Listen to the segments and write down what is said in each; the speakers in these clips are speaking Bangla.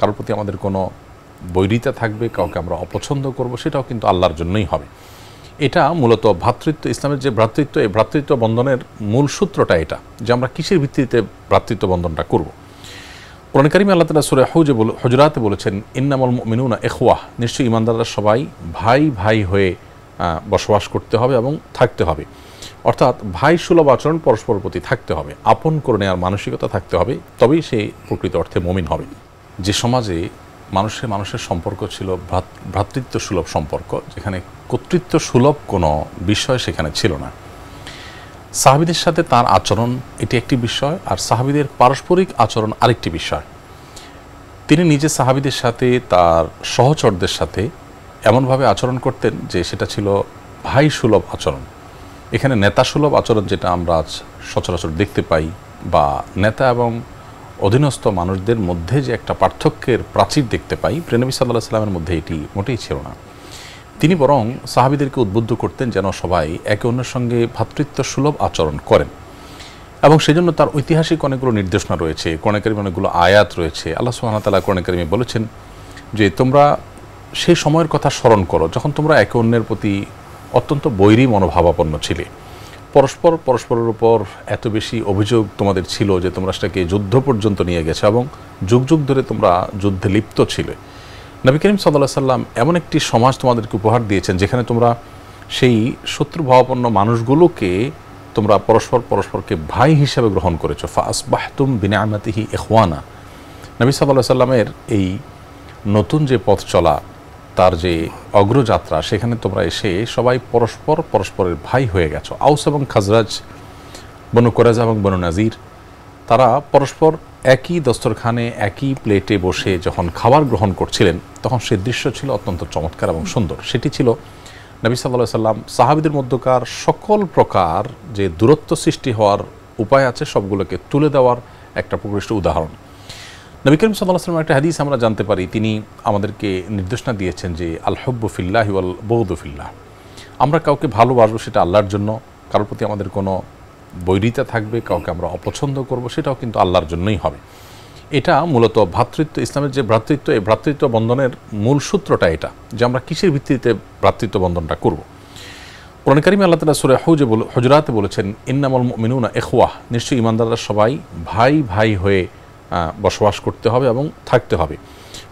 কারোর প্রতি আমাদের কোনো বৈরিতা থাকবে, কাউকে আমরা অপছন্দ করব, সেটাও কিন্তু আল্লাহর জন্যই হবে। এটা মূলত ভ্রাতৃত্ব, ইসলামের যে ভ্রাতৃত্ব, এই ভ্রাতৃত্ব বন্ধনের মূল সূত্রটা এটা, যে আমরা কিসের ভিত্তিতে ভ্রাতৃত্ব বন্ধনটা করব। কোরআন কারীমে আল্লাহ তাআলা সূরা হুজুরাতে বলেছেন, ইন্নামাল মুমিনুনা ইখওয়াহ, নিশ্চয়ই ঈমানদাররা সবাই ভাই ভাই হয়ে বসবাস করতে হবে এবং থাকতে হবে। অর্থাৎ ভাই সুলভ আচরণ পরস্পর প্রতি থাকতে হবে, আপন করে নেওয়ার মানসিকতা থাকতে হবে, তবেই সে প্রকৃত অর্থে মুমিন হবে। যে সমাজে মানুষের সম্পর্ক ছিল ভ্রাতৃত্ব সুলভ সম্পর্ক, যেখানে কর্তৃত্ব সুলভ কোনো বিষয় সেখানে ছিল না। সাহাবীদের সাথে তার আচরণ এটি একটি বিষয়, আর সাহাবীদের পারস্পরিক আচরণ আরেকটি বিষয়। তিনি নিজে সাহাবীদের সাথে তার সহচরদের সাথে এমনভাবে আচরণ করতেন যে সেটা ছিল ভাই সুলভ আচরণ। এখানে নেতা সুলভ আচরণ যেটা আমরা আজ সচরাচর দেখতে পাই, বা নেতা এবং অধীনস্থ মানুষদের মধ্যে যে একটা পার্থক্যের প্রাচীর দেখতে পাই, প্রিয়নবী সাল্লাল্লাহু আলাইহি ওয়াসাল্লামের মধ্যে এটি মোটেই ছিল না। তিনি বরং সাহাবীদেরকে উদ্বুদ্ধ করতেন যেন সবাই একে অন্যের সঙ্গে ভ্রাতৃত্ব সুলভ আচরণ করেন, এবং সেজন্য তার ঐতিহাসিক অনেকগুলো নির্দেশনা রয়েছে, কোরআন কারীমে অনেকগুলো আয়াত রয়েছে। আল্লাহ সুবহানাহু ওয়া তাআলা কোরআন কারীমে বলেছেন যে তোমরা সেই সময়ের কথা স্মরণ করো যখন তোমরা একে অন্যের প্রতি অত্যন্ত বৈরী মনোভাবাপন্ন ছিলে, পরস্পরের উপর এত বেশি অভিযোগ তোমাদের ছিল যে তোমরা সেটাকে যুদ্ধ পর্যন্ত নিয়ে গেছো, এবং যুগ যুগ ধরে তোমরা যুদ্ধে লিপ্ত ছিলে। নবী করিম সাল্লাল্লাহু আলাইহি সাল্লাম এমন একটি সমাজ তোমাদেরকে উপহার দিয়েছেন যেখানে তোমরা সেই শত্রুভাবাপন্ন মানুষগুলোকে তোমরা পরস্পরকে ভাই হিসাবে গ্রহণ করেছো। ফাসবাহতুম বিনিআমাতিহি ইখওয়ানা। নবী সাল্লাল্লাহু আলাইহি সাল্লামের এই নতুন যে পথ চলা, তার যে অগ্রযাত্রা, সেখানে তোমরা এসে সবাই পরস্পরের ভাই হয়ে গেছো। আউস এবং খাজরাজ, বনু কুরাইজা এবং বনু নাজির, তারা পরস্পর একই দস্তরখানে একই প্লেটে বসে যখন খাবার গ্রহণ করছিলেন, তখন সে দৃশ্য ছিল অত্যন্ত চমৎকার এবং সুন্দর। সেটি ছিল নবী সাল্লাল্লাহু আলাইহি সাল্লাম সাহাবীদের মধ্যকার সকল প্রকার যে দূরত্ব সৃষ্টি হওয়ার উপায় আছে সবগুলোকে তুলে দেওয়ার একটা প্রকৃষ্ট উদাহরণ। নবী করিম সাল্লাল্লাহু আলাইহি ওয়াসাল্লামের একটা হাদিস আমরা জানতে পারি, তিনি আমাদেরকে নির্দেশনা দিয়েছেন যে আল হুব্বু ফিল্লাহি ওয়াল বুগদু ফিল্লাহ। আমরা কাউকে ভালোবাসবো সেটা আল্লাহর জন্য, কারোর প্রতি আমাদের কোনো বৈরিতা থাকবে, কাউকে আমরা অপছন্দ করব, সেটাও কিন্তু আল্লাহর জন্যই হবে। এটা মূলত ভ্রাতৃত্ব, ইসলামের যে ভ্রাতৃত্ব, এই ভ্রাতৃত্ব বন্ধনের মূল সূত্রটা এটা, যে আমরা কিসের ভিত্তিতে ভ্রাতৃত্ব বন্ধনটা করব। কোরআন কারীমে আল্লাহ তাআলা সূরা হুজুরাতে বলেছেন, ইন্নামাল মুমিনুনা ইখওয়াহ, নিশ্চয়ই ঈমানদাররা সবাই ভাই ভাই হয়ে বসবাস করতে হবে এবং থাকতে হবে।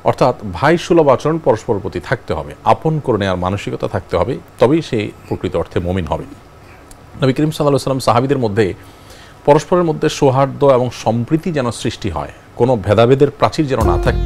অর্থাৎ ভাই সুলভ আচরণ পরস্পর প্রতি থাকতে হবে, আপন করে নেওয়ার মানসিকতা থাকতে হবে, তবেই সে প্রকৃত অর্থে মুমিন হবে। নবী করিম সাল্লাল্লাহু আলাইহি ওয়াসাল্লাম সাহাবীদের মধ্যে পরস্পরের মধ্যে সৌহার্দ্য এবং সম্প্রীতি যেন সৃষ্টি হয়, কোনো ভেদাভেদের প্রাচীর যেন না থাকে।